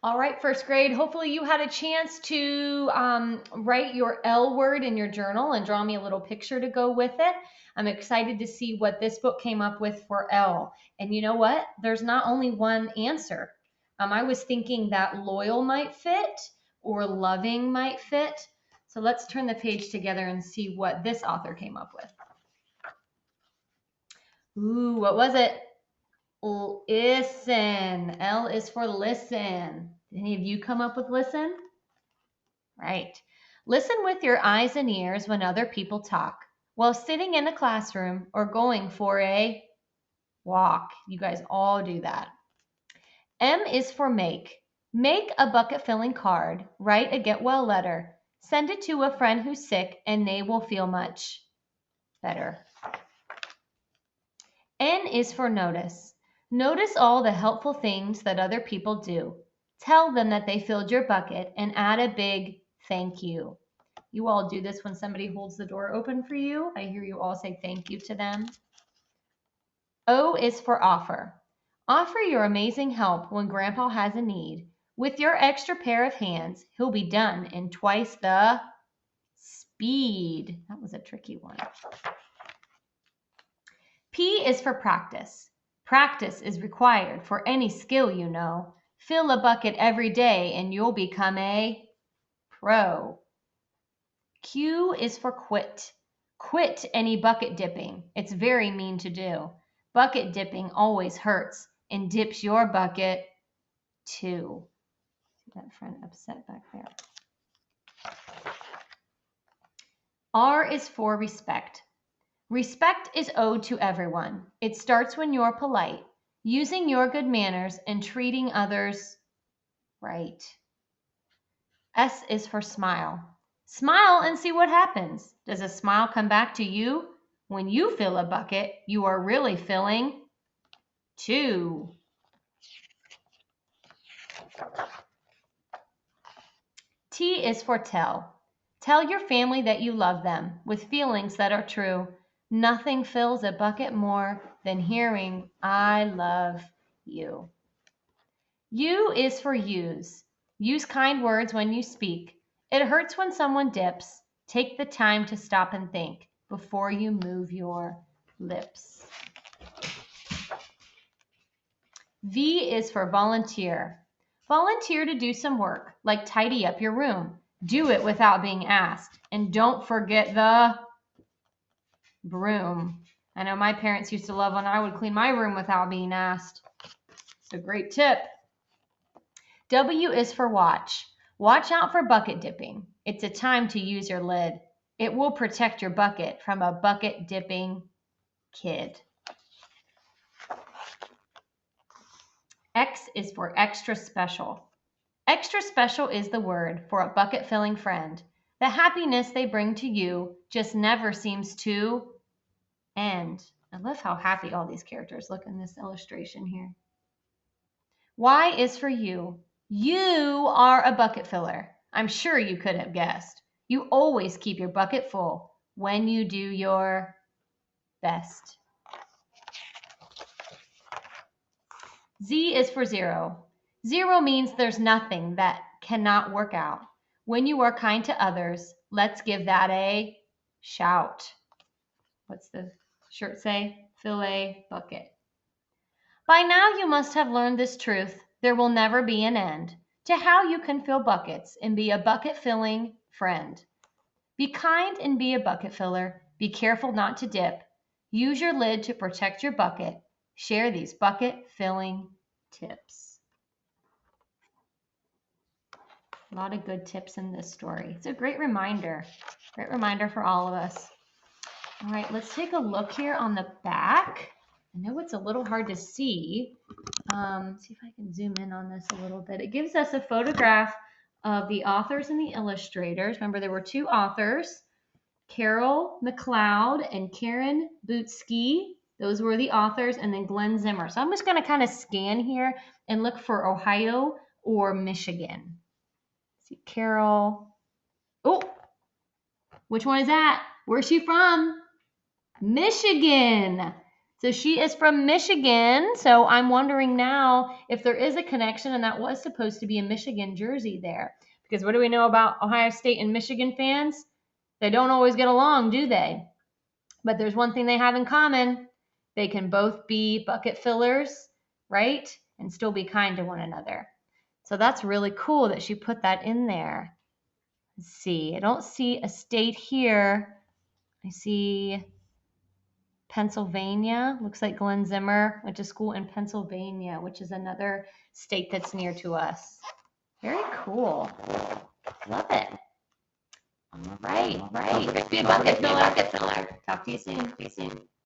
All right, first grade, hopefully you had a chance to write your L word in your journal and draw me a little picture to go with it. I'm excited to see what this book came up with for L. And you know what? There's not only one answer. I was thinking that loyal might fit or loving might fit. So let's turn the page together and see what this author came up with. Ooh, what was it? Listen. L is for listen. Did any of you come up with listen? Right. Listen with your eyes and ears when other people talk while sitting in a classroom or going for a walk. You guys all do that. M is for make. Make a bucket filling card, write a get well letter, send it to a friend who's sick, and they will feel much better. N is for notice. Notice all the helpful things that other people do. Tell them that they filled your bucket and add a big thank you. You all do this when somebody holds the door open for you. I hear you all say thank you to them. O is for offer. Offer your amazing help when Grandpa has a need. With your extra pair of hands, he'll be done in twice the speed. That was a tricky one. P is for practice. Practice is required for any skill you know. Fill a bucket every day and you'll become a pro. Q is for quit. Quit any bucket dipping. It's very mean to do. Bucket dipping always hurts and dips your bucket too. See that friend upset back there. R is for respect. Respect is owed to everyone. It starts when you're polite, using your good manners and treating others right. S is for smile. Smile and see what happens. Does a smile come back to you? When you fill a bucket, you are really filling two. T is for tell. Tell your family that you love them with feelings that are true. Nothing fills a bucket more than hearing, I love you. U is for use. Use kind words when you speak. It hurts when someone dips. Take the time to stop and think before you move your lips. V is for volunteer. Volunteer to do some work, like tidy up your room. Do it without being asked. And don't forget the broom. I know my parents used to love when I would clean my room without being asked. It's a great tip. W is for watch. Watch out for bucket dipping. It's a time to use your lid. It will protect your bucket from a bucket dipping kid. X is for extra special. Extra special is the word for a bucket filling friend. The happiness they bring to you just never seems to end. I love how happy all these characters look in this illustration here. Y is for you. You are a bucket filler. I'm sure you could have guessed. You always keep your bucket full when you do your best. Z is for zero. Zero means there's nothing that cannot work out. When you are kind to others, let's give that a shout. What's the shirt say? Fill a bucket. By now you must have learned this truth. There will never be an end to how you can fill buckets and be a bucket filling friend. Be kind and be a bucket filler. Be careful not to dip. Use your lid to protect your bucket. Share these bucket filling tips. A lot of good tips in this story. It's a great reminder for all of us. All right, let's take a look here on the back. I know it's a little hard to see. See if I can zoom in on this a little bit. It gives us a photograph of the authors and the illustrators. Remember, there were two authors, Carol McLeod and Karen Butsky. Those were the authors, and then Glenn Zimmer. So I'm just going to kind of scan here and look for Ohio or Michigan. See, Carol. Oh, which one is that? Where's she from? Michigan. So she is from Michigan. So I'm wondering now if there is a connection, and that was supposed to be a Michigan jersey there. Because what do we know about Ohio State and Michigan fans? They don't always get along, do they? But there's one thing they have in common. They can both be bucket fillers, right? And still be kind to one another. So that's really cool that she put that in there. Let's see. I don't see a state here. I see Pennsylvania. Looks like Glenn Zimmer went to school in Pennsylvania, which is another state that's near to us. Very cool. Love it. All right. Don't forget to be a bucket filler. Talk to you soon.